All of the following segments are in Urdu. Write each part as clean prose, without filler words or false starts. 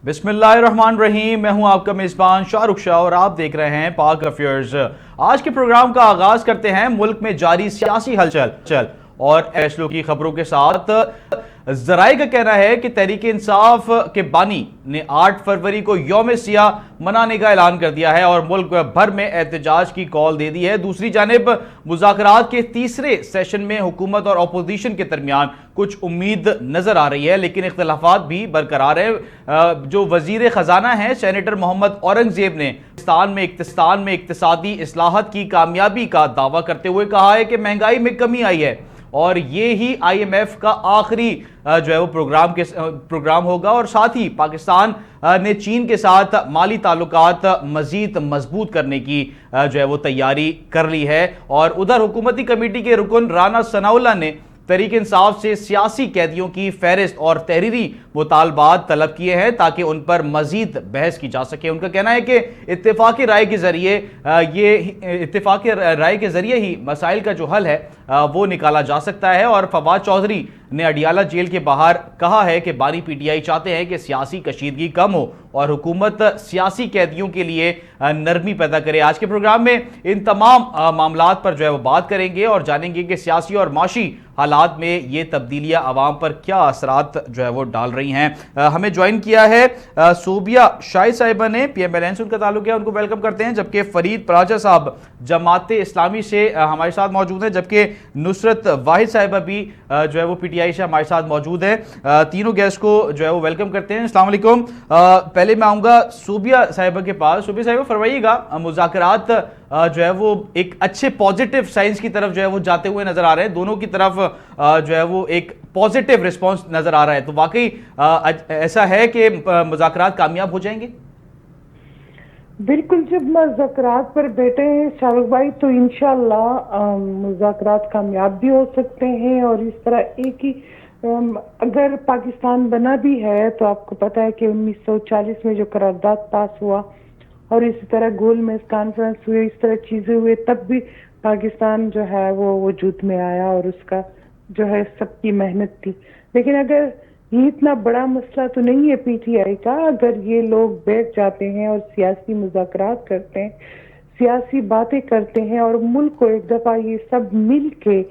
بسم اللہ الرحمن الرحیم، میں ہوں آپ کا میزبان شاہ رخ شاہ اور آپ دیکھ رہے ہیں پاک افیئرز۔ آج کے پروگرام کا آغاز کرتے ہیں ملک میں جاری سیاسی ہلچل اور فیصلوں کی خبروں کے ساتھ۔ ذرائع کا کہنا ہے کہ تحریک انصاف کے بانی نے 8 فروری کو یوم سیاہ منانے کا اعلان کر دیا ہے اور ملک بھر میں احتجاج کی کال دے دی ہے۔ دوسری جانب مذاکرات کے تیسرے سیشن میں حکومت اور اپوزیشن کے درمیان کچھ امید نظر آ رہی ہے، لیکن اختلافات بھی برقرار ہیں۔ جو وزیر خزانہ ہیں سینیٹر محمد اورنگزیب نے پاکستان میں اقتصادی اصلاحات کی کامیابی کا دعویٰ کرتے ہوئے کہا ہے کہ مہنگائی میں کمی آئی ہے اور یہ ہی آئی ایم ایف کا آخری جو ہے وہ پروگرام ہوگا، اور ساتھ ہی پاکستان نے چین کے ساتھ مالی تعلقات مزید مضبوط کرنے کی جو ہے وہ تیاری کر لی ہے۔ اور ادھر حکومتی کمیٹی کے رکن رانا ثناء اللہ نے تحریک انصاف سے سیاسی قیدیوں کی فہرست اور تحریری مطالبات طلب کیے ہیں تاکہ ان پر مزید بحث کی جا سکے۔ ان کا کہنا ہے کہ اتفاق رائے کے ذریعے ہی مسائل کا جو حل ہے وہ نکالا جا سکتا ہے۔ اور فواد چودھری نے اڈیالہ جیل کے باہر کہا ہے کہ بانی پی ٹی آئی چاہتے ہیں کہ سیاسی کشیدگی کم ہو اور حکومت سیاسی قیدیوں کے لیے نرمی پیدا کرے۔ آج کے پروگرام میں ان تمام معاملات پر جو ہے وہ بات کریں گے اور جانیں گے کہ سیاسی اور معاشی حالات میں یہ تبدیلیاں عوام پر کیا اثرات جو ہے وہ ڈال رہی ہیں۔ ہمیں جوائن کیا ہے صوبیہ شاہد صاحبہ نے، پی ایم ایل این سے ان کا تعلق ہے، ان کو ویلکم کرتے ہیں، جبکہ فرید پراچا صاحب جماعت اسلامی سے ہمارے ساتھ موجود ہیں، جبکہ نصرت واحد صاحبہ بھی جو ہے وہ پی ٹی آئی سے ہمارے ساتھ موجود ہیں۔ تینوں گیسٹ کو جو ہے وہ ویلکم کرتے ہیں۔ السلام علیکم۔ پہلے میں آؤں گا صوبیہ صاحبہ کے پاس۔ صوبیہ صاحبہ فرمائیے گا، مذاکرات جو ہے وہ ایک اچھے پازیٹیو سائنس کی طرف جو ہے وہ جاتے ہوئے نظر آ رہے ہیں، دونوں کی طرف جو ہے وہ ایک پازیٹیو رسپانس نظر آ رہا ہے، تو واقعی ایسا ہے کہ مذاکرات کامیاب ہو جائیں گے؟ بالکل، جب مذاکرات پر بیٹھے ہیں شاہ رخ بھائی تو انشاءاللہ مذاکرات کامیاب بھی ہو سکتے ہیں۔ اور اس طرح ایک ہی اگر پاکستان بنا بھی ہے تو آپ کو پتہ ہے کہ 1940 میں جو قرارداد پاس ہوا اور اسی طرح گول میز کانفرنس ہوئے، اس طرح چیزیں ہوئے، تب بھی پاکستان جو ہے وہ وجود میں آیا اور اس کا جو ہے سب کی محنت تھی۔ لیکن اگر یہ اتنا بڑا مسئلہ تو نہیں ہے پی ٹی آئی کا، اگر یہ لوگ بیٹھ جاتے ہیں اور سیاسی مذاکرات کرتے ہیں، سیاسی باتیں کرتے ہیں اور ملک کو ایک دفعہ یہ سب مل کے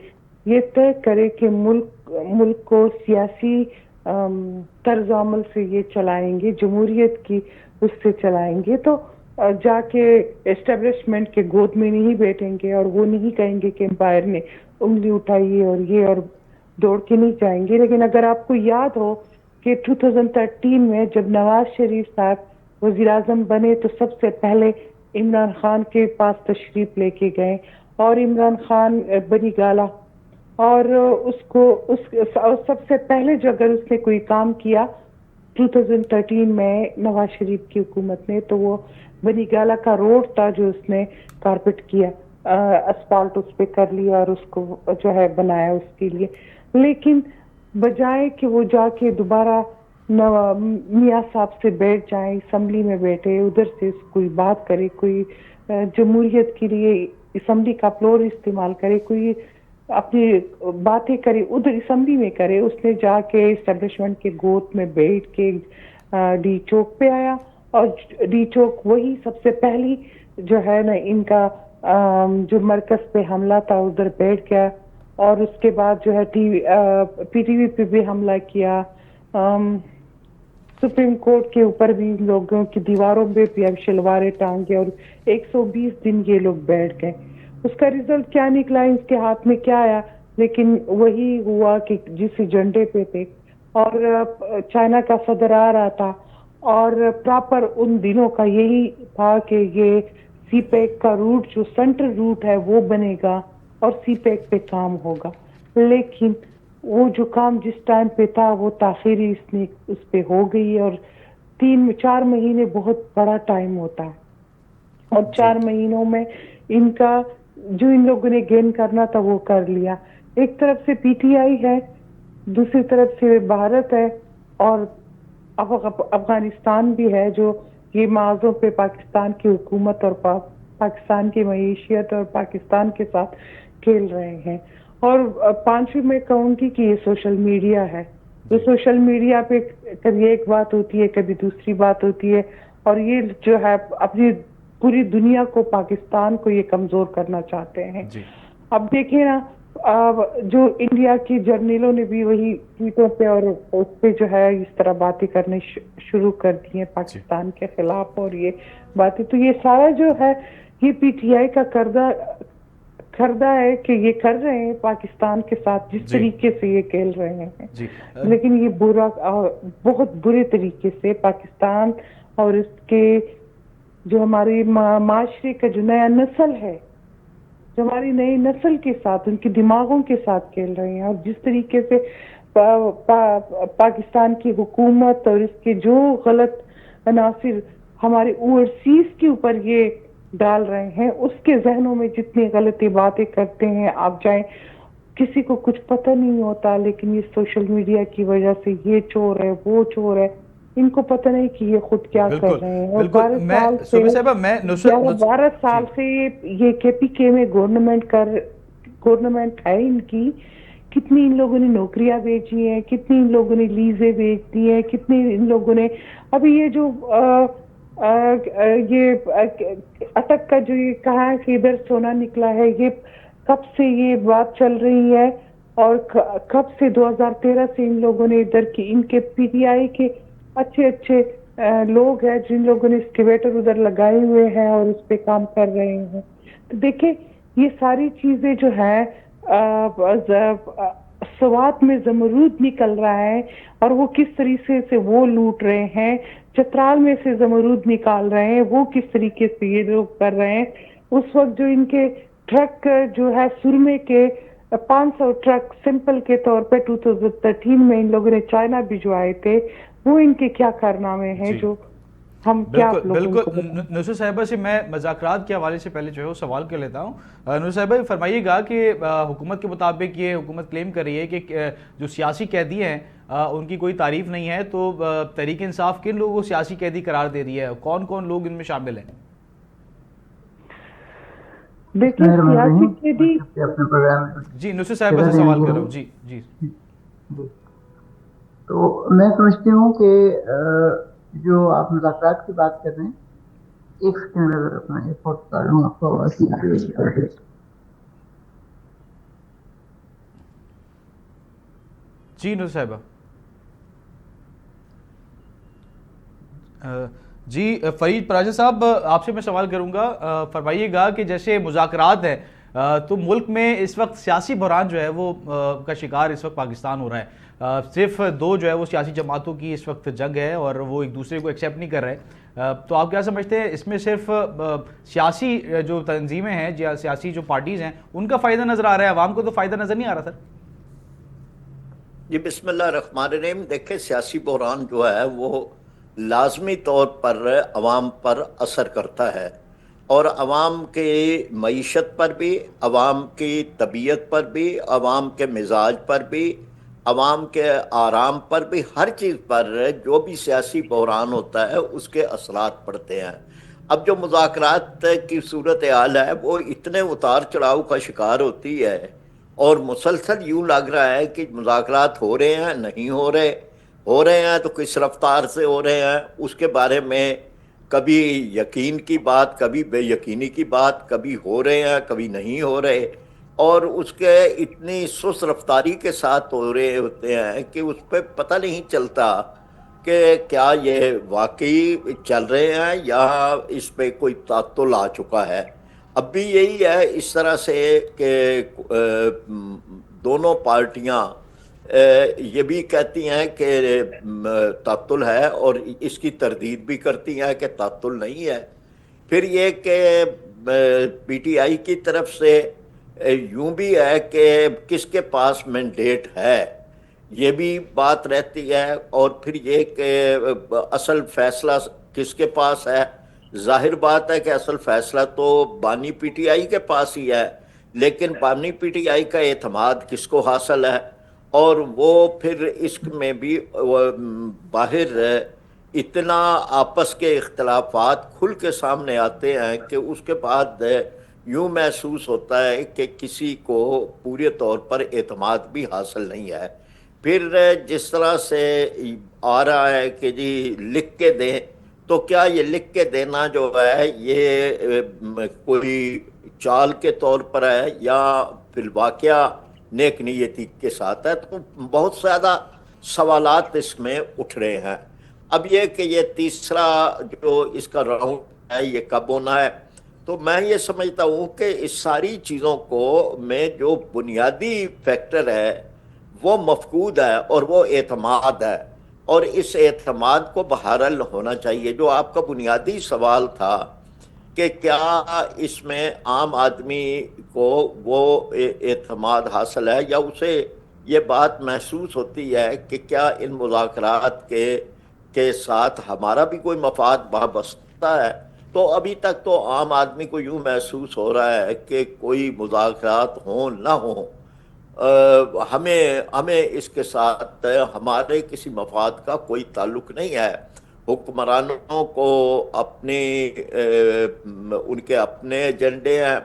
یہ طے کرے کہ ملک کو سیاسی طرز عمل سے یہ چلائیں گے، جمہوریت کی اس سے چلائیں گے، تو جا کے اسٹیبلشمنٹ کے گود میں نہیں بیٹھیں گے اور وہ نہیں کہیں گے کہ امپائر نے انگلی اٹھائی اور یہ اور دوڑ کے نہیں جائیں گے۔ لیکن اگر آپ کو یاد ہو کہ 2013 میں جب نواز شریف صاحب وزیر اعظم بنے تو سب سے پہلے عمران خان کے پاس تشریف لے کے گئے اور عمران خان بنی گالہ، اور سب سے پہلے جو اگر اس نے کوئی کام کیا 2013 میں نواز شریف کی حکومت نے تو وہ بنی گالہ کا روڈ تھا جو اس نے کارپیٹ کیا، اسفالٹ اس پہ کر لیا اور اس کو جو ہے بنایا اس کے لیے۔ لیکن بجائے کہ وہ جا کے دوبارہ میاں صاحب سے بیٹھ جائیں، اسمبلی میں بیٹھے، ادھر سے کوئی بات کرے، کوئی جمہوریت کے لیے اسمبلی کا فلور استعمال کرے، کوئی اپنی باتیں کرے ادھر اسمبلی میں کرے، اس نے جا کے اسٹیبلشمنٹ کے گود میں بیٹھ کے ڈی چوک پہ آیا، اور ڈی چوک وہی سب سے پہلی جو ہے نا ان کا جو مرکز پہ حملہ تھا ادھر بیٹھ گیا، اور اس کے بعد جو ہے پی ٹی وی پہ بھی حملہ کیا، سپریم کورٹ کے اوپر بھی لوگوں کی دیواروں پہ بھی اب شلواریں ٹانگے، اور 120 دن یہ لوگ بیٹھ گئے۔ اس کا رزلٹ کیا نکلا، ان کے ہاتھ میں کیا آیا؟ لیکن وہی ہوا کہ جس ایجنڈے پہ تھے، اور چائنا کا صدر آ رہا تھا، اور پراپر ان دنوں کا یہی تھا کہ یہ سی پیک کا روٹ جو سینٹرل روٹ ہے وہ بنے گا اور سی پیک پہ کام ہوگا۔ لیکن وہ جو کام جس ٹائم پہ تھا وہ تاخیری اس پہ ہو گئی، اور 3-4 مہینے بہت بڑا ٹائم ہوتا ہے، اور 4 مہینوں میں ان کا جو ان لوگوں نے گین کرنا تھا وہ کر لیا۔ ایک طرف سے پی ٹی آئی ہے، دوسری طرف سے بھارت ہے، اور افغانستان بھی ہے جو یہ معاذوں پہ پاکستان کی حکومت اور پاکستان کی معیشت اور پاکستان کے ساتھ کھیل رہے ہیں۔ اور 5ویں میں کہوں گی کہ یہ سوشل میڈیا ہے، تو سوشل میڈیا پہ کبھی ایک بات ہوتی ہے کبھی دوسری بات ہوتی ہے اور یہ جو ہے اپنی پوری دنیا کو پاکستان کو یہ کمزور کرنا چاہتے ہیں. اب دیکھیں نا جو انڈیا کی جرنیلوں نے بھی وہی ٹویٹوں پہ اور اس پہ جو ہے اس طرح باتیں کرنے شروع کر دی ہیں پاکستان کے خلاف اور یہ باتیں. تو یہ سارا جو ہے یہ پی ٹی آئی کا کردہ ہے کہ یہ کر رہے ہیں پاکستان کے ساتھ جس طریقے سے یہ کھیل رہے ہیں. لیکن یہ برا بہت برے طریقے سے پاکستان اور اس کے جو ہماری معاشرے کا جو نیا نسل ہے جو ہماری نئی نسل کے ساتھ ان کے دماغوں کے ساتھ کھیل رہے ہیں. اور جس طریقے سے پاکستان کی حکومت اور اس کے جو غلط عناصر ہمارے اوورسیز کے اوپر یہ ڈال رہے ہیں اس کے ذہنوں میں جتنی غلطی باتیں کرتے ہیں آپ جائیں کسی کو کچھ پتہ نہیں ہوتا لیکن یہ سوشل میڈیا کی وجہ سے یہ چور ہے وہ چور ہے ان کو پتہ نہیں کہ یہ خود کیا کر رہے ہیں. اور 12 سال سے یہ کے پی کے میں گورنمنٹ ہے ان کی کتنی ان لوگوں نے نوکریاں بیچی ہیں کتنی ان لوگوں نے لیزیں بیچ دی ہیں کتنی ان لوگوں نے ابھی یہ جو یہ اٹک کا جو یہ کہا ہے کہ ادھر سونا نکلا ہے یہ کب سے یہ بات چل رہی ہے اور کب سے 2013 سے ان لوگوں نے ادھر کی ان کے پی ٹی آئی کے اچھے لوگ ہیں جن لوگوں نے اسکیویٹر ادھر لگائے ہوئے ہیں اور اس پہ کام کر رہے ہیں. تو دیکھیں یہ ساری چیزیں جو ہے سوات میں زمرود نکل رہا ہے اور وہ کس طریقے سے وہ لوٹ رہے ہیں. چترال میں سے زمرود نکال رہے ہیں وہ کس طریقے سے یہ لوگ کر رہے ہیں. اس وقت جو ان کے ٹرک جو ہے سرمے کے 500 ٹرک سمپل کے طور پہ 2013 میں ان لوگوں نے چائنا بھجوائے تھے وہ ان کے کیا کارنامے ہیں جو ہم کیا بالکل. نصرت صاحبہ سے میں مذاکرات کے حوالے سے پہلے جو ہے وہ سوال کر لیتا ہوں. نصرت صاحبہ فرمائیے گا کہ حکومت کے مطابق یہ حکومت کلیم کر رہی ہے کہ جو سیاسی قیدی ہیں ان کی کوئی تعریف نہیں ہے تو تحریک انصاف کن لوگوں کو سیاسی قیدی قرار دے رہی ہے کون کون لوگ ان میں شامل ہیں؟ دیکھیں سیاسی قیدی جی نصرت صاحبہ سے سوال کر رہا ہوں. جی تو میں سمجھتی ہوں کہ جو آپ مذاکرات کی بات کر رہے ہیں ایک سیکنڈ اگر اپنا ایئرپورٹ کر لوں آپ کو آواز جی نصرت صاحبہ. جی فرید پراجہ صاحب آپ سے میں سوال کروں گا فرمائیے گا کہ جیسے مذاکرات ہے تو ملک میں اس وقت سیاسی بحران جو ہے وہ کا شکار اس وقت پاکستان ہو رہا ہے. صرف دو جو ہے وہ سیاسی جماعتوں کی اس وقت جنگ ہے اور وہ ایک دوسرے کو ایکسیپٹ نہیں کر رہے. تو آپ کیا سمجھتے ہیں اس میں صرف سیاسی جو تنظیمیں ہیں یا سیاسی جو پارٹیز ہیں ان کا فائدہ نظر آ رہا ہے عوام کو تو فائدہ نظر نہیں آ رہا سر؟ جی بسم اللہ الرحمن الرحیم. دیکھیں سیاسی بحران جو ہے وہ لازمی طور پر عوام پر اثر کرتا ہے اور عوام کی معیشت پر بھی عوام کی طبیعت پر بھی عوام کے مزاج پر بھی عوام کے آرام پر بھی ہر چیز پر جو بھی سیاسی بحران ہوتا ہے اس کے اثرات پڑتے ہیں. اب جو مذاکرات کی صورتحال ہے وہ اتنے اتار چڑھاؤ کا شکار ہوتی ہے اور مسلسل یوں لگ رہا ہے کہ مذاکرات ہو رہے ہیں نہیں ہو رہے ہیں تو کس رفتار سے ہو رہے ہیں اس کے بارے میں کبھی یقین کی بات کبھی بے یقینی کی بات کبھی ہو رہے ہیں کبھی نہیں ہو رہے اور اس کے اتنی سست رفتاری کے ساتھ ہو رہے ہوتے ہیں کہ اس پہ پتہ نہیں چلتا کہ کیا یہ واقعی چل رہے ہیں یا اس پہ کوئی تعطل آ چکا ہے. اب بھی یہی ہے اس طرح سے کہ دونوں پارٹیاں یہ بھی کہتی ہیں کہ تعطل ہے اور اس کی تردید بھی کرتی ہیں کہ تعطل نہیں ہے. پھر یہ کہ پی ٹی آئی کی طرف سے یوں بھی ہے کہ کس کے پاس مینڈیٹ ہے یہ بھی بات رہتی ہے اور پھر یہ کہ اصل فیصلہ کس کے پاس ہے. ظاہر بات ہے کہ اصل فیصلہ تو بانی پی ٹی آئی کے پاس ہی ہے لیکن بانی پی ٹی آئی کا اعتماد کس کو حاصل ہے اور وہ پھر اس میں بھی باہر اتنا آپس کے اختلافات کھل کے سامنے آتے ہیں کہ اس کے بعد یوں محسوس ہوتا ہے کہ کسی کو پورے طور پر اعتماد بھی حاصل نہیں ہے. پھر جس طرح سے آ رہا ہے کہ جی لکھ کے دیں، تو کیا یہ لکھ کے دینا جو ہے یہ کوئی چال کے طور پر ہے یا فی الواقعہ نیک نیتی کے ساتھ ہے؟ تو بہت زیادہ سوالات اس میں اٹھ رہے ہیں. اب یہ کہ یہ تیسرا جو اس کا راؤنڈ ہے یہ کب ہونا ہے، تو میں یہ سمجھتا ہوں کہ اس ساری چیزوں کو میں جو بنیادی فیکٹر ہے وہ مفقود ہے، اور وہ اعتماد ہے، اور اس اعتماد کو بحرحال ہونا چاہیے. جو آپ کا بنیادی سوال تھا کہ کیا اس میں عام آدمی کو وہ اعتماد حاصل ہے یا اسے یہ بات محسوس ہوتی ہے کہ کیا ان مذاکرات کے ساتھ ہمارا بھی کوئی مفاد وابستہ ہے، تو ابھی تک تو عام آدمی کو یوں محسوس ہو رہا ہے کہ کوئی مذاکرات ہوں نہ ہوں، ہمیں اس کے ساتھ ہمارے کسی مفاد کا کوئی تعلق نہیں ہے. حکمرانوں کو ان کے اپنے ایجنڈے ہیں،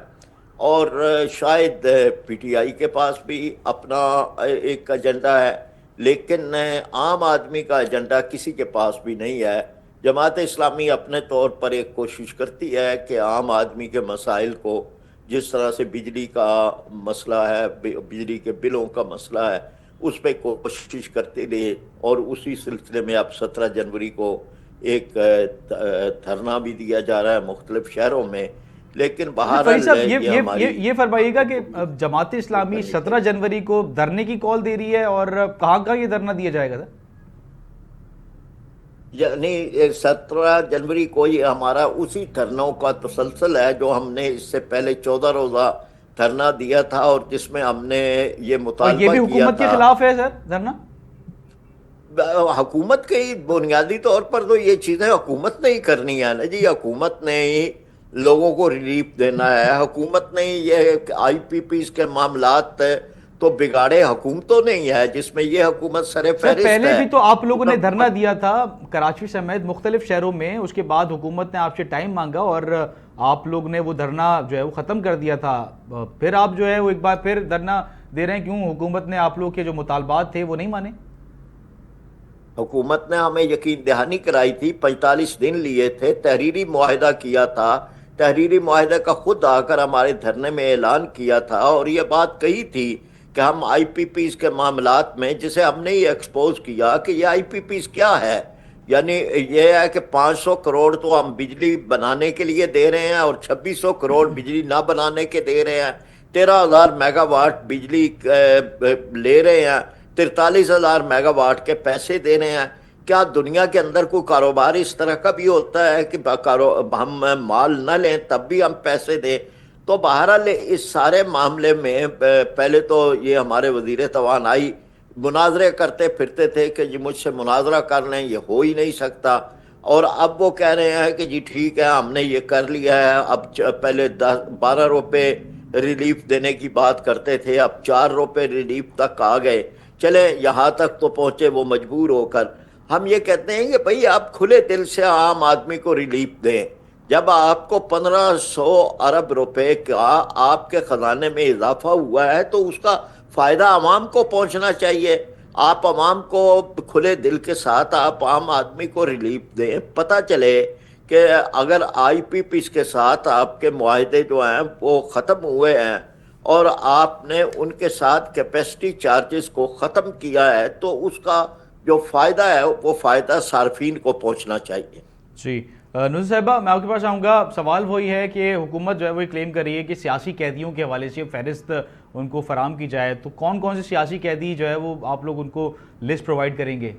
اور شاید پی ٹی آئی کے پاس بھی اپنا ایک ایجنڈا ہے، لیکن عام آدمی کا ایجنڈا کسی کے پاس بھی نہیں ہے. جماعت اسلامی اپنے طور پر ایک کوشش کرتی ہے کہ عام آدمی کے مسائل کو، جس طرح سے بجلی کا مسئلہ ہے، بجلی کے بلوں کا مسئلہ ہے، اس پہ کوشش کرتے رہے، اور اسی سلسلے میں اب 17 جنوری کو ایک دھرنا بھی دیا جا رہا ہے مختلف شہروں میں. لیکن فریق صاحب بہرحال یہ فرمائیے گا کہ جماعت اسلامی 17 جنوری کو دھرنے کی کال دے رہی ہے، اور کہاں یہ دھرنا دیا جائے گا سر؟ یعنی 17 جنوری کو یہ ہمارا اسی دھرنوں کا تسلسل ہے جو ہم نے اس سے پہلے 14 روزہ دھرنا دیا تھا، اور جس میں ہم نے یہ مطالبہ کیا تھا. یہ بھی حکومت کے خلاف ہے سر دھرنا؟ حکومت کے بنیادی طور پر تو یہ چیزیں حکومت نے ہی کرنی ہے نا جی. حکومت نے ہی لوگوں کو ریلیف دینا ہے، حکومت نے ہی یہ آئی پی پیز کے معاملات تو بگاڑے حکومتوں نے ہی ہے، جس میں یہ حکومت سر فہرست ہے. پہلے بھی تو آپ لوگوں نے دھرنا دیا تھا کراچی سمیت مختلف شہروں میں، اس کے بعد حکومت نے آپ سے ٹائم مانگا اور آپ لوگ نے وہ دھرنا جو ہے وہ ختم کر دیا تھا. پھر آپ جو ہے وہ ایک بار پھر دھرنا دے رہے ہیں، کیوں حکومت نے آپ لوگ کے جو مطالبات تھے وہ نہیں مانے؟ حکومت نے ہمیں یقین دہانی کرائی تھی، 45 دن لیے تھے، تحریری معاہدہ کیا تھا، تحریری معاہدہ کا خود آ کر ہمارے دھرنے میں اعلان کیا تھا، اور یہ بات کہی تھی کہ ہم آئی پی پیز کے معاملات میں، جسے ہم نے یہ ایکسپوز کیا کہ یہ آئی پی پیز کیا ہے. یعنی یہ ہے کہ 500 کروڑ تو ہم بجلی بنانے کے لیے دے رہے ہیں، اور 2600 کروڑ بجلی نہ بنانے کے دے رہے ہیں، 13,000 میگا واٹ بجلی لے رہے ہیں، 43,000 میگا واٹ کے پیسے دے رہے ہیں. کیا دنیا کے اندر کوئی کاروبار اس طرح کا بھی ہوتا ہے کہ ہم مال نہ لیں تب بھی ہم پیسے دیں؟ تو بہرحال اس سارے معاملے میں پہلے تو یہ ہمارے وزیر توانائی مناظرے کرتے پھرتے تھے کہ جی مجھ سے مناظرہ کر لیں، یہ ہو ہی نہیں سکتا. اور اب وہ کہہ رہے ہیں کہ جی ٹھیک ہے ہم نے یہ کر لیا ہے. اب پہلے 12 روپے ریلیف دینے کی بات کرتے تھے، اب 4 روپے ریلیف تک آ گئے. چلے یہاں تک تو پہنچے وہ مجبور ہو کر. ہم یہ کہتے ہیں کہ بھئی آپ کھلے دل سے عام آدمی کو ریلیف دیں. جب آپ کو 1500 ارب روپے کا آپ کے خزانے میں اضافہ ہوا ہے تو اس کا فائدہ عوام کو پہنچنا چاہیے. آپ عوام کو کھلے دل کے ساتھ آپ عام آدمی کو ریلیف دیں. پتہ چلے کہ اگر آئی پی پیز کے ساتھ آپ کے معاہدے جو ہیں وہ ختم ہوئے ہیں اور آپ نے ان کے ساتھ کیپیسٹی چارجز کو ختم کیا ہے، تو اس کا جو فائدہ ہے وہ فائدہ صارفین کو پہنچنا چاہیے. جی نوزر صاحبہ، میں آپ کے پاس آؤں گا. سوال وہی ہے کہ حکومت جو ہے وہ کلیم کر رہی ہے کہ سیاسی قیدیوں کے حوالے سے فہرست ان کو فراہم کی جائے، تو کون کون سے سیاسی قیدی جو ہے وہ آپ لوگ ان کو لسٹ پرووائڈ کریں گے؟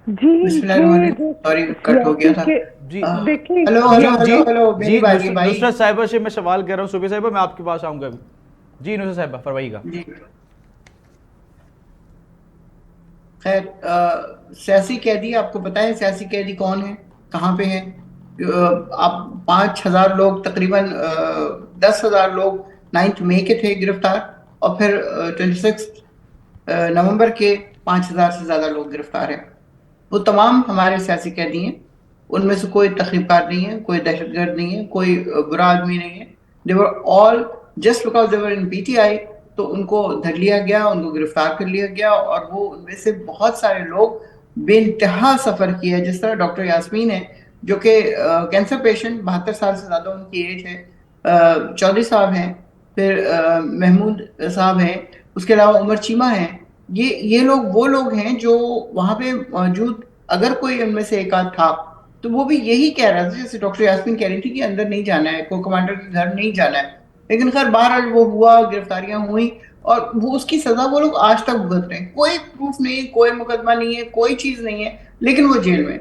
جی سوری کٹ ہو گیا تھا. جی دیکھیں، جی نصرت صاحبہ سے میں سوال کر رہا ہوں. صبح صاحبہ میں آپ کے پاس آؤں گا. جی نصرت صاحبہ فرمائیے گا. خیر، سیاسی قیدی آپ کو پتہ ہے سیاسی قیدی کون ہیں، کہاں پہ ہیں؟ آپ 5,000 لوگ، تقریباً 10,000 لوگ 9 مئی کے تھے گرفتار، اور پھر 26 نومبر کے 5,000 سے زیادہ لوگ گرفتار ہیں. وہ تمام ہمارے سیاسی قیدی ہیں. ان میں سے کوئی تخریب کار نہیں ہے، کوئی دہشت گرد نہیں ہے، کوئی برا آدمی نہیں ہے. They were all just because they were in PTI, تو ان کو دھر لیا گیا, ان کو گرفتار کر لیا گیا, اور وہ ان میں سے بہت سارے لوگ بے انتہا سفر کیا ہے. جس طرح ڈاکٹر یاسمین ہے جو کہ کینسر پیشنٹ, 72 سال سے زیادہ ان کی ایج ہے, چودھری صاحب ہیں, پھر محمود صاحب ہیں, اس کے علاوہ عمر چیمہ ہیں. یہ لوگ وہ لوگ ہیں جو وہاں پہ موجود, اگر کوئی ان میں سے ایک آدھ تھا تو وہ بھی یہی کہہ رہا تھا, جیسے ڈاکٹر یاسمین کہہ رہی تھی کہ اندر نہیں جانا ہے, کو کمانڈر کے گھر نہیں جانا ہے. لیکن خیر بہرحال وہ ہوا, گرفتاریاں ہوئیں, اور وہ اس کی سزا وہ لوگ آج تک بھگت رہے ہیں. کوئی پروف نہیں, کوئی مقدمہ نہیں ہے, کوئی چیز نہیں ہے, لیکن وہ جیل میں.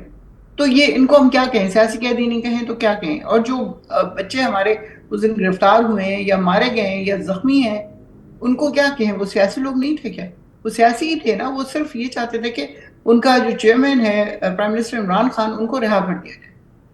تو یہ ان کو ہم کیا کہیں, سیاسی قیدی نہیں کہیں تو کیا کہیں؟ اور جو بچے ہمارے اس دن گرفتار ہوئے ہیں یا مارے گئے ہیں یا زخمی ہیں, ان کو کیا کہیں؟ وہ سیاسی لوگ نہیں تھے کیا؟ وہ سیاسی ہی تھے نا. وہ صرف یہ چاہتے تھے کہ ان کا جو چیئرمین ہے پرائم منسٹر عمران خان, ان کو رہا کر دیا جائے.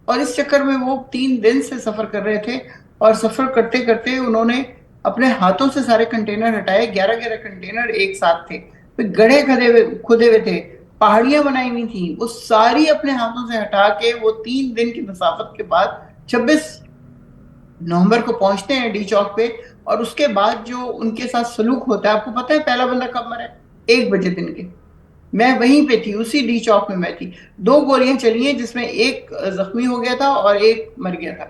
اور اس چکر میں وہ 3 دن سے سفر کر رہے تھے, اور سفر کرتے کرتے انہوں نے اپنے ہاتھوں سے سارے کنٹینر ہٹائے. 11 کنٹینر ایک ساتھ تھے, پھر گڑھے کھدے ہوئے تھے, پہاڑیاں بنائی ہوئی تھیں, وہ ساری اپنے ہاتھوں سے ہٹا کے وہ 3 دن کی مسافت کے بعد 26 نومبر کو پہنچتے ہیں ڈی چوک پہ. اور اس کے بعد جو ان کے ساتھ سلوک ہوتا ہے, آپ کو پتا ہے پہلا بندہ کب مرا ہے؟ 1 بجے دن کے. میں وہیں پہ تھی, اسی ڈی چوک میں تھی. 2 گولیاں چلی ہیں جس میں ایک زخمی ہو گیا تھا اور ایک مر گیا تھا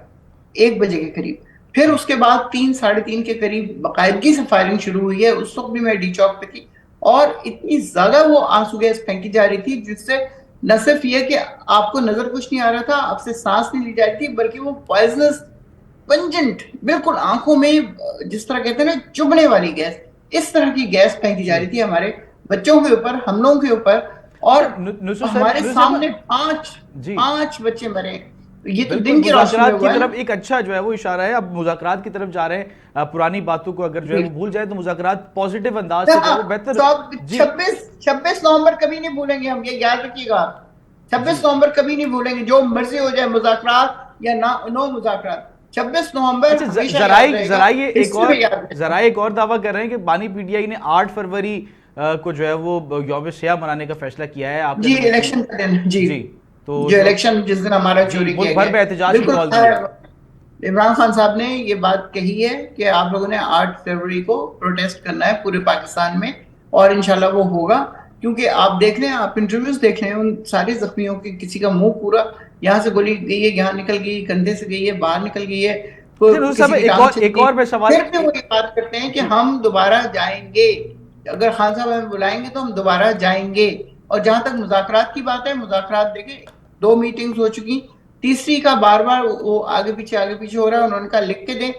1 بجے کے قریب. پھر اس کے بعد 3 ساڑھے 3 کے قریب باقاعدگی سے فائرنگ شروع ہوئی ہے. اس وقت بھی میں ڈی چوک پہ تھی, اور اتنی زیادہ وہ آنسو گیس پھینکی جا رہی تھی جس سے نہ صرف یہ کہ آپ کو نظر کچھ نہیں آ رہا تھا, آپ سے سانس نہیں لی جا رہی تھی, بلکہ وہ پوائزنس پنجنٹ, بالکل آنکھوں میں جس طرح کہتے ہیں نا چبھنے والی گیس, اس طرح کی گیس پھینکی جا رہی تھی ہمارے بچوں کے اوپر, ہم لوگوں کے اوپر. اور ہمارے سامنے 5 بچے مرے. یہ تو دن کی روشنی میں ہوا ہے. کی طرف ایک اچھا جو ہے وہ اشارہ ہے. اب مذاکرات کی طرف جا رہے ہیں, پرانی باتوں کو اگر جو ہے وہ بھول جائے تو مذاکرات پازیٹیو انداز سے وہ بہتر. 26 نومبر کبھی نہیں بھولیں گے ہم, یہ یاد رکھیے گا. 26 نومبر کبھی نہیں بھولیں گے, جو مرضی ہو جائے, مذاکرات یا نو مذاکرات. 26 نومبر ذرائع ایک اور دعویٰ کر رہے ہیں کہ بانی پی ٹی آئی نے 8 فروری کو جو ہے وہ یوم سیاہ منانے کا فیصلہ کیا ہے. آپ جی الیکشن کا دن, جی تو جو الیکشن جس دن ہمارا چوری کیا گیا, بھر احتجاج کی کال دی. عمران خان صاحب نے یہ بات کہی ہے کہ آپ لوگوں نے 8 فروری کو پروٹیسٹ کرنا ہے پورے پاکستان میں, اور انشاءاللہ وہ ہوگا. کیونکہ آپ دیکھ لیں, آپ انٹرویوز دیکھ لیں ان سارے زخمیوں کے, کسی کا منہ پورا یہاں سے گولی گئی ہے, یہاں نکل گئی, کندھے سے گئی ہے, باہر نکل گئی ہے. ایک اور میں سوال, پھر بھی وہ یہ بات کرتے ہیں کہ ہم دوبارہ جائیں گے, اگر خان صاحب ہمیں بلائیں گے تو ہم دوبارہ جائیں گے. اور جہاں تک مذاکرات کی بات ہے, مذاکرات دیکھیں 2 میٹنگز ہو چکی, تیسری کا بار وہ آگے پیچھے ہو رہا ہے. انہوں نے کہا لکھ کے دیں,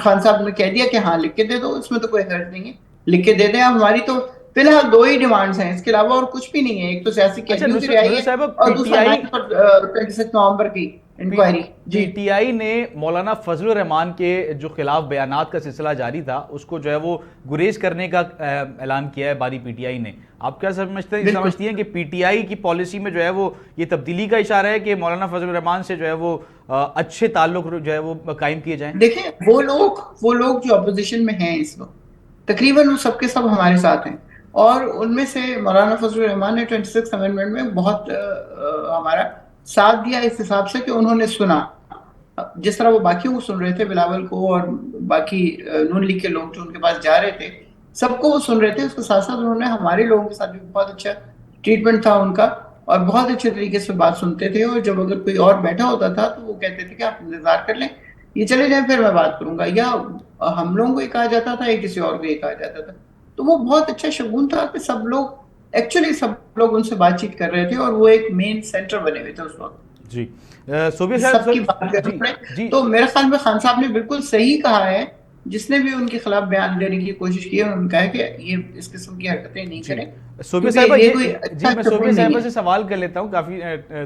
خان صاحب نے کہہ دیا کہ ہاں لکھ کے دے دو, اس میں تو کوئی حرج نہیں ہے, لکھ کے دے دیں. ہماری تو فی الحال 2 ہی ڈیمانڈز ہیں, اس کے علاوہ اور کچھ بھی نہیں ہے. ایک تو سیاسی قیدیوں کی رہائی ہے, اور دوسرا 26 نومبر کی انکوائری. پی ٹی آئی نے مولانا فضل الرحمان کے جو خلاف بیانات کا سلسلہ جاری تھا, اس کو جو ہے وہ گریز کرنے کا اعلان کیا ہے بانی پی ٹی آئی نے. آپ کیا سمجھتی ہیں کہ پی ٹی آئی کی پالیسی میں جو ہے وہ یہ تبدیلی کا اشارہ ہے کہ مولانا فضل الرحمان سے جو ہے وہ اچھے تعلق جو ہے وہ قائم کیے جائیں؟ دیکھیں وہ لوگ جو اپوزیشن میں ہیں اس وقت, تقریباً وہ سب کے سب ہمارے ساتھ ہیں, اور ان میں سے مولانا فضل الرحمان نے 26 امینڈمنٹ میں بہت ہمارا ساتھ دیا, اس حساب سے کہ انہوں نے سنا, جس طرح وہ باقیوں کو سن رہے تھے, بلاول کو اور باقی نون لیگ کے لوگ جو ان کے پاس جا رہے تھے, سب کو وہ سن رہے تھے. اس کے ساتھ ساتھ انہوں نے ہمارے لوگوں کے ساتھ بھی بہت اچھا ٹریٹمنٹ تھا ان کا, اور بہت اچھے طریقے سے بات سنتے تھے. اور جب اگر کوئی اور بیٹھا ہوتا تھا تو وہ کہتے تھے کہ آپ انتظار کر لیں, یہ چلے جائیں, پھر میں بات کروں گا. یا ہم لوگوں کو یہ کہا جاتا تھا یا کسی اور کو یہ کہا جاتا تھا. تو وہ بہت اچھا شگون تھا کہ سب لوگ ان سے بات چیت کر رہے تھے, اور وہ ایک مین سینٹر بنے ہوئے تھے اس وقت. جی سب کی بات کر رہے ہیں. تو میرے خیال میں خان صاحب نے بالکل صحیح کہا ہے, جس نے بھی ان کے خلاف بیان دینے کی کوشش کی ہے, انہوں نے کہا کہ یہ اس قسم کی حرکتیں نہیں کریں. صوبیہ صاحبہ, جی میں صوبیہ صاحبہ سے سوال کر لیتا ہوں, کافی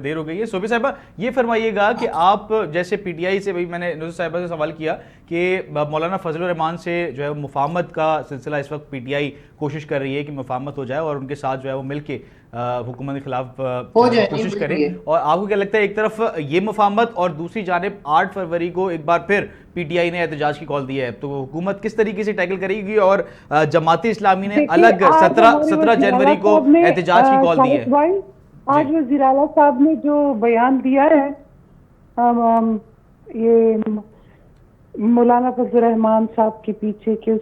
دیر ہو گئی ہے. صوبیہ صاحبہ یہ فرمائیے گا کہ آپ جیسے پی ٹی آئی سے, میں نے نصرت صاحبہ سے سوال کیا کہ مولانا فضل الرحمان سے جو ہے مفاہمت کا سلسلہ اس وقت پی ٹی آئی کوشش کر رہی ہے کہ مفاہمت ہو جائے اور ان کے ساتھ جو ہے وہ مل کے حکومت کے خلاف کوشش کریں. اور آپ کو کیا لگتا ہے, ایک طرف یہ مفاہمت اور دوسری جانب 8 فروری کو ایک بار پھر پی ٹی آئی نے احتجاج کی کال دی ہے, تو حکومت کس طریقے سے ٹیکل کرے گی؟ اور جماعت اسلامی نے الگ 17 جنوری کو احتجاج کی کال دی ہے. آج وزیر اعلیٰ صاحب نے جو بیان دیا ہے, یہ مولانا فضل الرحمان صاحب کے پیچھے کہ اس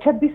26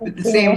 with the same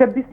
26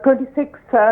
26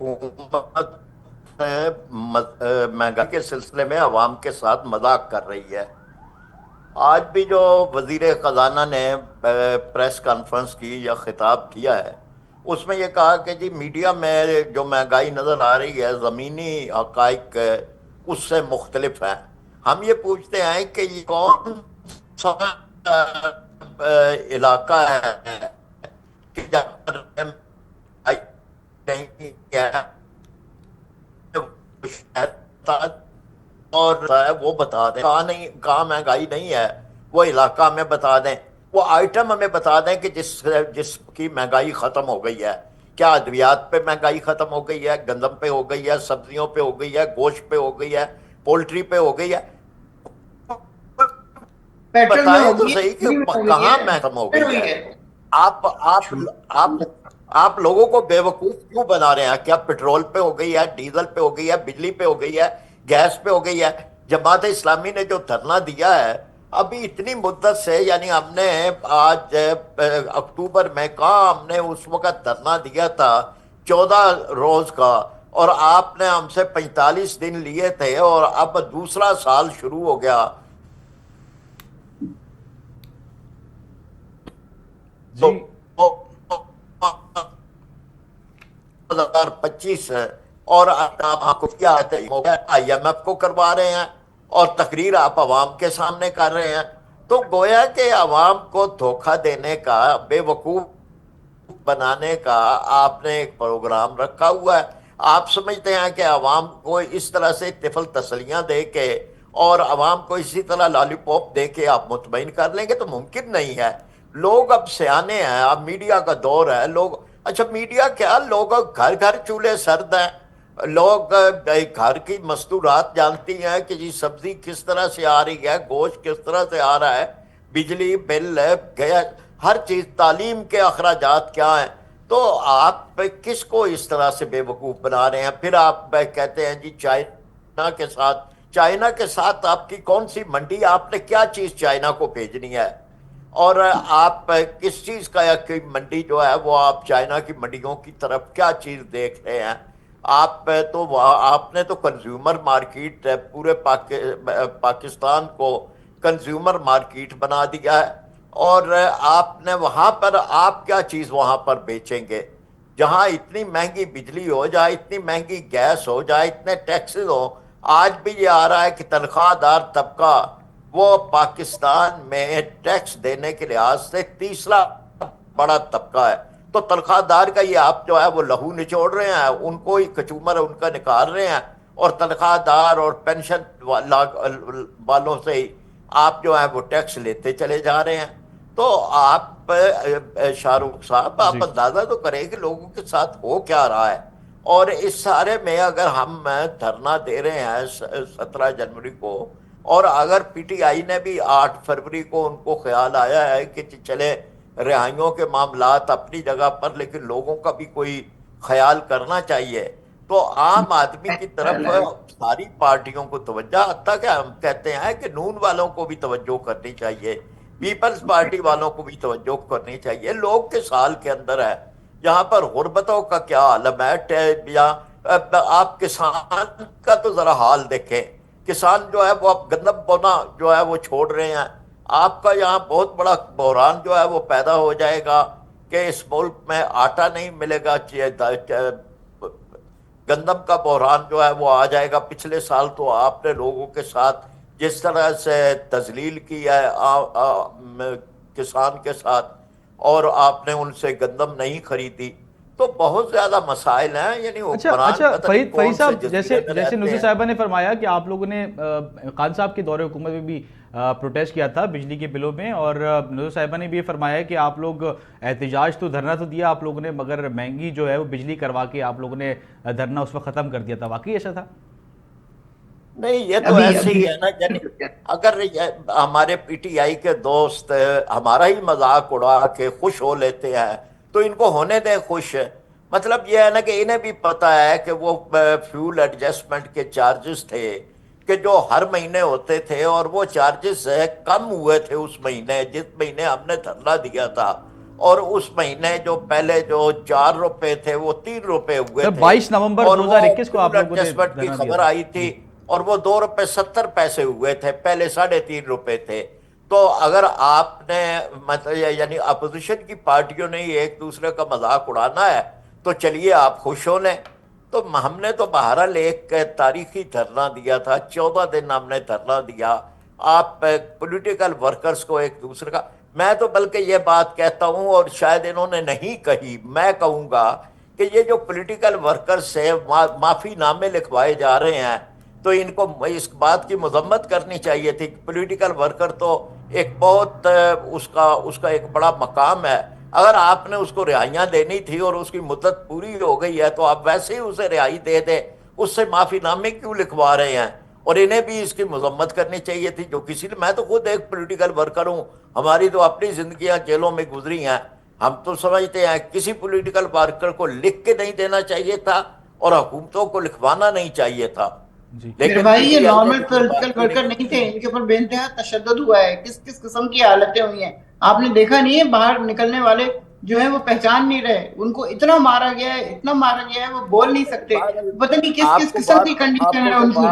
حکومت مہنگائی کے سلسلے میں عوام کے ساتھ مذاق کر رہی ہے. آج بھی جو وزیر خزانہ نے پریس کانفرنس کی یا خطاب کیا ہے اس میں یہ کہا کہ جی میڈیا میں جو مہنگائی نظر آ رہی ہے زمینی حقائق اس سے مختلف ہیں. ہم یہ پوچھتے ہیں کہ یہ کون سا علاقہ ہے کہ جہاں پر اور وہ بتا دیں کہاں مہنگائی نہیں ہے، وہ علاقہ ہمیں بتا دیں، وہ آئٹم ہمیں بتا دیں کہ جس کی مہنگائی ختم ہو گئی ہے. کیا ادویات پہ مہنگائی ختم ہو گئی ہے، گندم پہ ہو گئی ہے، سبزیوں پہ ہو گئی ہے، گوشت پہ ہو گئی ہے، پولٹری پہ ہو گئی ہے؟ بتائیں تو صحیح کہ کہاں ختم ہو گئی ہے. آپ لوگوں کو بے وقوف کیوں بنا رہے ہیں؟ کیا پیٹرول پہ ہو گئی ہے، ڈیزل پہ ہو گئی ہے، بجلی پہ ہو گئی ہے، گیس پہ ہو گئی ہے؟ جماعت اسلامی نے جو دھرنا دیا ہے ابھی اتنی مدت سے، یعنی ہم نے آج اکتوبر میں کہاں ہم نے اس وقت دھرنا دیا تھا 14 روز کا، اور آپ نے ہم سے 45 دن لیے تھے، اور اب دوسرا سال شروع ہو گیا. جی 2025 ہے اور آپ کو کیا آئی ایم ایف کو کروا رہے ہیں اور تقریر آپ عوام کے سامنے کر رہے ہیں. تو گویا کہ عوام کو دھوکہ دینے کا، بے وقوف بنانے کا آپ نے ایک پروگرام رکھا ہوا ہے. آپ سمجھتے ہیں کہ عوام کو اس طرح سے طفل تسلیاں دے کے اور عوام کو اسی طرح لالی پاپ دے کے آپ مطمئن کر لیں گے؟ تو ممکن نہیں ہے. لوگ اب سیانے ہیں، اب میڈیا کا دور ہے. لوگ اچھا میڈیا کیا، لوگ گھر گھر چولہے سرد ہیں، لوگ گھر کی مستورات جانتی ہیں کہ جی سبزی کس طرح سے آ رہی ہے، گوشت کس طرح سے آ رہا ہے، بجلی بل گیا، ہر چیز، تعلیم کے اخراجات کیا ہیں. تو آپ کس کو اس طرح سے بے وقوف بنا رہے ہیں؟ پھر آپ کہتے ہیں جی چائنا کے ساتھ آپ کی کون سی منڈی، آپ نے کیا چیز چائنا کو بھیجنی ہے؟ اور آپ کس چیز کا منڈی جو ہے وہ آپ چائنا کی منڈیوں کی طرف کیا چیز دیکھ رہے ہیں؟ آپ نے تو کنزیومر مارکیٹ پورے پاکستان کو کنزیومر مارکیٹ بنا دیا ہے، اور آپ نے وہاں پر آپ کیا چیز وہاں پر بیچیں گے جہاں اتنی مہنگی بجلی ہو جائے، اتنی مہنگی گیس ہو جائے، اتنے ٹیکسز ہو. آج بھی یہ آ رہا ہے کہ تنخواہ دار طبقہ وہ پاکستان میں ٹیکس دینے کے لحاظ سے تیسرا بڑا طبقہ ہے. تو تنخواہ دار کا یہ آپ جو ہے وہ لہو نچوڑ رہے ہیں، ان کو ہی کچومر ان کا نکال رہے ہیں، اور تنخواہ دار اور پینشن والوں سے ہی آپ جو ہے وہ ٹیکس لیتے چلے جا رہے ہیں. تو آپ شاہ رخ صاحب آپ اندازہ تو کریں کہ لوگوں کے ساتھ ہو کیا رہا ہے. اور اس سارے میں اگر ہم دھرنا دے رہے ہیں 17 جنوری کو، اور اگر پی ٹی آئی نے بھی 8 فروری کو ان کو خیال آیا ہے کہ چلے رہائیوں کے معاملات اپنی جگہ پر لیکن لوگوں کا بھی کوئی خیال کرنا چاہیے، تو عام آدمی کی طرف ساری پارٹیوں کو توجہ، حتیٰ کہ ہم کہتے ہیں کہ نون والوں کو بھی توجہ کرنی چاہیے، پیپلز پارٹی والوں کو بھی توجہ کرنی چاہیے. لوگ کے سال کے اندر ہے یہاں پر غربتوں کا کیا عالم ہے. آپ کسان کا تو ذرا حال دیکھیں، کسان جو ہے وہ اب گندم بونا جو ہے وہ چھوڑ رہے ہیں. آپ کا یہاں بہت بڑا بحران جو ہے وہ پیدا ہو جائے گا کہ اس ملک میں آٹا نہیں ملے گا، گندم کا بحران جو ہے وہ آ جائے گا. پچھلے سال تو آپ نے لوگوں کے ساتھ جس طرح سے تذلیل کی ہے کسان کے ساتھ، اور آپ نے ان سے گندم نہیں خریدی، تو بہت زیادہ مسائل ہیں. یعنی اچھا فرید صاحب، جیسے نصیر صاحبہ نے فرمایا کہ آپ لوگوں نے خان صاحب کے دور حکومت میں بھی پروٹیسٹ کیا تھا بجلی کے بلوں میں، اور نصیر صاحبہ نے بھی یہ فرمایا کہ آپ لوگ احتجاج تو دھرنا تو دیا آپ لوگوں نے، مگر مہنگی جو ہے وہ بجلی کروا کے آپ لوگوں نے دھرنا اس وقت ختم کر دیا تھا. واقعی ایسا تھا؟ نہیں، یہ تو ایسے ہی ہے نا. یعنی اگر ہمارے پی ٹی آئی کے دوست ہمارا ہی مذاق اڑا کے خوش ہو لیتے ہیں تو ان کو ہونے دیں خوش. مطلب یہ ہے نا کہ انہیں بھی پتہ ہے کہ وہ فیول ایڈجسٹمنٹ کے چارجز تھے کہ جو ہر مہینے ہوتے تھے، اور وہ چارجز کم ہوئے تھے اس مہینے جس مہینے ہم نے دھرنا دیا تھا، اور اس مہینے جو پہلے جو 4 روپے تھے وہ 3 روپے ہوئے تھے. 22 نومبر 2021 کو آپ لوگوں نے ایڈجسٹمنٹ کی خبر آئی تھی اور وہ 2 روپے 70 پیسے ہوئے تھے, پہلے 3.5 روپے تھے. تو اگر آپ نے مطلب یعنی اپوزیشن کی پارٹیوں نے ایک دوسرے کا مذاق اڑانا ہے تو چلیے آپ خوش ہو لیں. تو ہم نے تو بہرحال ایک تاریخی دھرنا دیا تھا, 14 دن ہم نے دھرنا دیا. آپ پولیٹیکل ورکرز کو ایک دوسرے کا, میں تو بلکہ یہ بات کہتا ہوں اور شاید انہوں نے نہیں کہی, میں کہوں گا کہ یہ جو پولیٹیکل ورکرز سے معافی نامے لکھوائے جا رہے ہیں تو ان کو اس بات کی مذمت کرنی چاہیے تھی. پولیٹیکل ورکر تو ایک بہت اس کا ایک بڑا مقام ہے. اگر آپ نے اس کو رہائیاں دینی تھی اور اس کی مدت پوری ہو گئی ہے تو آپ ویسے ہی اسے رہائی دے دیں, اس سے معافی نامے کیوں لکھوا رہے ہیں؟ اور انہیں بھی اس کی مذمت کرنی چاہیے تھی. جو کسی نے, میں تو خود ایک پولیٹیکل ورکر ہوں, ہماری تو اپنی زندگیاں جیلوں میں گزری ہیں. ہم تو سمجھتے ہیں کسی پولیٹیکل ورکر کو لکھ کے نہیں دینا چاہیے تھا اور حکومتوں کو لکھوانا نہیں چاہیے تھا. میرے بھائی یہ نارمل پولیٹیکل ورکر نہیں تھے, ان کے اوپر بے انتہا تشدد ہوا ہے. کس کس قسم کی حالتیں ہوئی ہیں آپ نے دیکھا نہیں ہے؟ باہر نکلنے والے جو ہیں وہ پہچان نہیں رہے, ان کو اتنا مارا گیا ہے, اتنا مارا گیا ہے, وہ بول نہیں سکتے. پتہ نہیں کس کس قسم کی کنڈیشن ہے ان کی.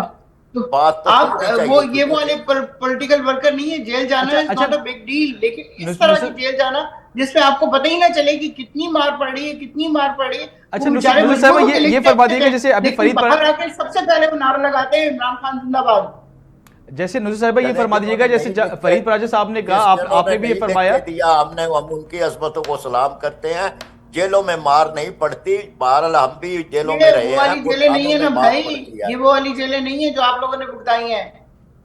آپ وہ یہ والے پولیٹیکل ورکر نہیں ہے, جیل جانا ہے ناٹ اے بگ ڈیل, لیکن اس طرح کی جیل جانا جس میں آپ کو پتہ ہی نہ چلے کہ کتنی مار پڑ رہی ہے, کتنی مار پڑ رہی ہے. اچھا نصیر صاحب یہ فرما دیے گا جیسے ابھی فرید باہر آ کے سب سے پہلے وہ نعرہ لگاتے ہیں عمران خان زندہ باد. جیسے نصیر صاحب یہ فرما دیجیے گا جیسے فرید پراجہ صاحب نے کہا, آپ نے بھی یہ فرمایا, ہم ان کی عظمتوں کو سلام کرتے ہیں. جیلوں میں مار نہیں پڑتی, بہرحال ہم بھی جیلوں میں رہے ہیں. وہ والی جیلیں نہیں ہیں نا بھائی, یہ وہ والی جیلیں نہیں ہیں جو آپ لوگوں نے بھگتائی ہیں.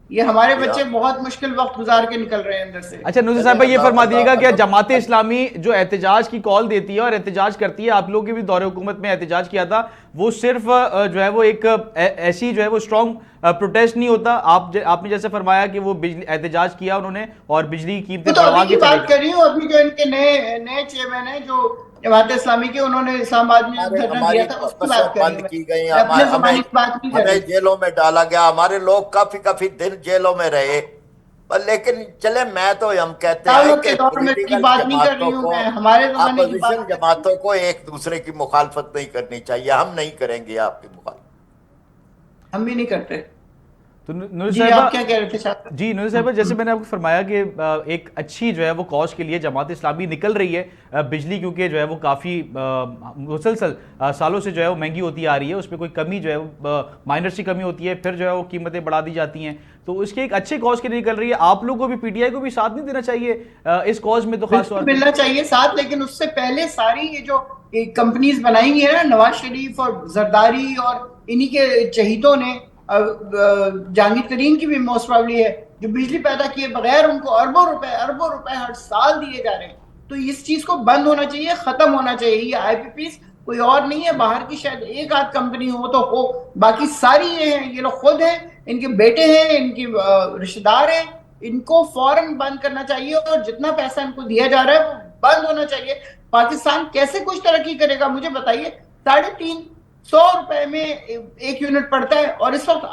یہ ہمارے بچے بہت مشکل وقت گزار کے نکل رہے ہیں اندر سے. اچھا نصیر صاحب یہ فرما دیے گا کہ جماعت اسلامی جو احتجاج کی کال دیتی ہے اور احتجاج کرتی ہے, آپ لوگ بھی دور حکومت میں احتجاج کیا تھا, وہ صرف جو ہے وہ ایک ایسی جو ہے وہ اسٹرانگ پروٹیسٹ نہیں ہوتا. آپ نے جیسے فرمایا کہ وہ احتجاج کیا انہوں نے اور بجلی کی قیمتیں بڑھوا کے بات کر رہی ہوں. ابھی جو ان کے نئے چیئرمین ہیں جو جماعت اسلامی کے, انہوں نے اسلام آباد میں دھرنا دیا تھا, اس کی بات کر رہی ہوں. ہمیں جیلوں میں ڈالا گیا, ہمارے لوگ کافی دن جیلوں میں رہے. لیکن چلے, میں تو ہم کہتے ہیں کہ اپوزیشن جماعتوں کو ایک دوسرے کی مخالفت نہیں کرنی چاہیے. ہم نہیں کریں گے آپ کی مخالفت, ہم بھی نہیں کرتے. تو نصیر صاحب جیسے میں نے آپ کو فرمایا کہ ایک اچھی جو ہے وہ کاز کے لیے جماعت اسلامی نکل رہی ہے. بجلی کیونکہ جو ہے وہ کافی مسلسل سالوں سے جو ہے وہ مہنگی ہوتی آ رہی ہے, اس پہ کوئی کمی جو ہے مائنر سی کمی ہوتی ہے, پھر جو ہے وہ قیمتیں بڑھا دی جاتی ہیں. تو اس کے ایک اچھے کاز کے لیے نکل رہی ہے. آپ لوگوں کو بھی پی ٹی آئی کو بھی ساتھ نہیں دینا چاہیے اس کاز میں, تو خاص طور ملنا چاہیے ساتھ. لیکن اس سے پہلے ساری یہ جو کمپنیز بنائی گئی ہیں نا, نواز شریف اور زرداری اور انہی کے چہیتوں نے, جہانگیر ترین کی بھی موسٹ پرابلی ہے, جو بجلی پیدا کیے بغیر ان کو اربوں روپے ہر سال دیے جا رہے ہیں. تو اس چیز کو بند ہونا چاہیے, ختم ہونا چاہیے. یہ آئی پی پیز کوئی اور نہیں ہے, باہر کی شاید ایک آدھ کمپنی ہو تو ہو, باقی ساری یہ ہیں, یہ لوگ خود ہیں, ان کے بیٹے ہیں, ان کی رشتہ دار ہیں. ان کو فوراً بند کرنا چاہیے اور جتنا پیسہ ان کو دیا جا رہا ہے وہ بند ہونا چاہیے. پاکستان کیسے کچھ ترقی کرے گا مجھے بتائیے. 350 روپے میں ایک یونٹ پڑتا ہے اور اس وقت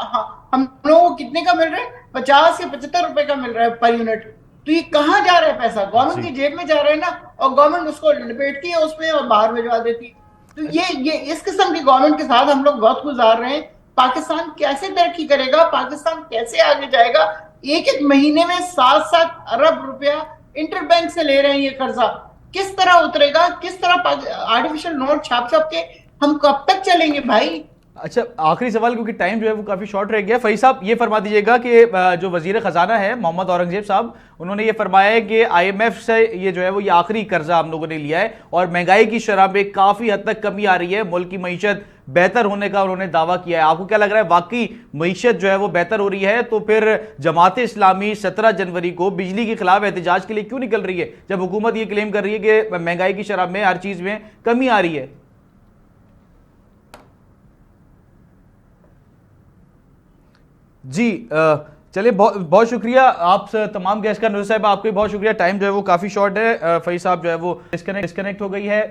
ہم لوگوں کو کتنے کا مل رہا ہے؟ 50 یا 75 روپے کا مل رہا ہے پر یونٹ. تو یہ کہاں جا رہا ہے پیسہ؟ گورنمنٹ کی جیب میں جا رہا ہے نا, اور گورنمنٹ اس کو لپیٹتی ہے اس میں اور باہر بھجوا دیتی ہے. تو یہ اس قسم کی گورنمنٹ کے ساتھ ہم لوگ وقت گزار رہے ہیں. پاکستان کیسے ترقی کرے گا؟ پاکستان کیسے آگے جائے گا؟ ایک مہینے میں 7 ارب روپیہ انٹر بینک سے لے رہے ہیں یہ قرضہ. کس طرح اترے گا؟ کس طرح آرٹیفیشل نوٹ چھاپ کے ہم کب تک چلیں گے بھائی؟ اچھا آخری سوال, کیونکہ ٹائم جو ہے وہ کافی شارٹ رہ گیا. فرید صاحب یہ فرما دیجیے گا کہ جو وزیر خزانہ ہے محمد اورنگزیب صاحب, انہوں نے یہ فرمایا ہے کہ آئی ایم ایف سے یہ جو ہے وہ یہ آخری قرضہ ہم لوگوں نے لیا ہے اور مہنگائی کی شرح میں کافی حد تک کمی آ رہی ہے, ملک کی معیشت بہتر ہونے کا انہوں نے دعویٰ کیا ہے. آپ کو کیا لگ رہا ہے, واقعی معیشت جو ہے وہ بہتر ہو رہی ہے؟ تو پھر جماعت اسلامی 17 جنوری کو بجلی کے خلاف احتجاج کے لیے کیوں نکل رہی ہے جب حکومت یہ کلیم کر رہی ہے کہ مہنگائی کی شرح میں ہر چیز میں کمی آ رہی ہے؟ جی چلیے بہت شکریہ آپ سے تمام گیسٹ کا. نور صاحب آپ کو بھی بہت شکریہ, ٹائم جو ہے وہ کافی شارٹ ہے, فیض صاحب جو ہے وہ ڈسکنیکٹ ہو گئی ہے.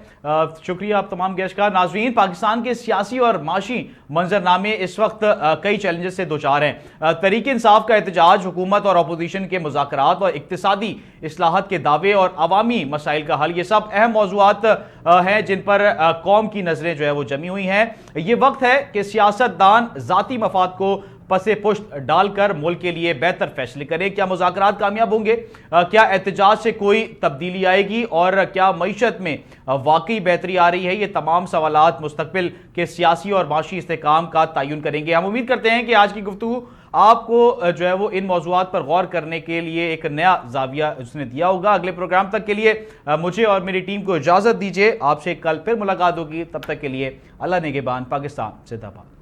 شکریہ آپ تمام گیسٹ کا. ناظرین, پاکستان کے سیاسی اور معاشی منظرنامے اس وقت کئی چیلنجز سے دوچار ہیں. تحریک انصاف کا احتجاج, حکومت اور اپوزیشن کے مذاکرات اور اقتصادی اصلاحات کے دعوے اور عوامی مسائل کا حل, یہ سب اہم موضوعات ہیں جن پر قوم کی نظریں جو ہے وہ جمی ہوئی ہیں. یہ وقت ہے کہ سیاست دان ذاتی مفاد کو پس پشت ڈال کر ملک کے لیے بہتر فیصلے کریں. کیا مذاکرات کامیاب ہوں گے؟ کیا احتجاج سے کوئی تبدیلی آئے گی؟ اور کیا معیشت میں واقعی بہتری آ رہی ہے؟ یہ تمام سوالات مستقبل کے سیاسی اور معاشی استحکام کا تعین کریں گے. ہم امید کرتے ہیں کہ آج کی گفتگو آپ کو جو ہے وہ ان موضوعات پر غور کرنے کے لیے ایک نیا زاویہ اس نے دیا ہوگا. اگلے پروگرام تک کے لیے مجھے اور میری ٹیم کو اجازت دیجیے. آپ سے کل پھر ملاقات ہوگی. تب تک کے لیے اللہ نگہبان. پاکستان زندہ باد.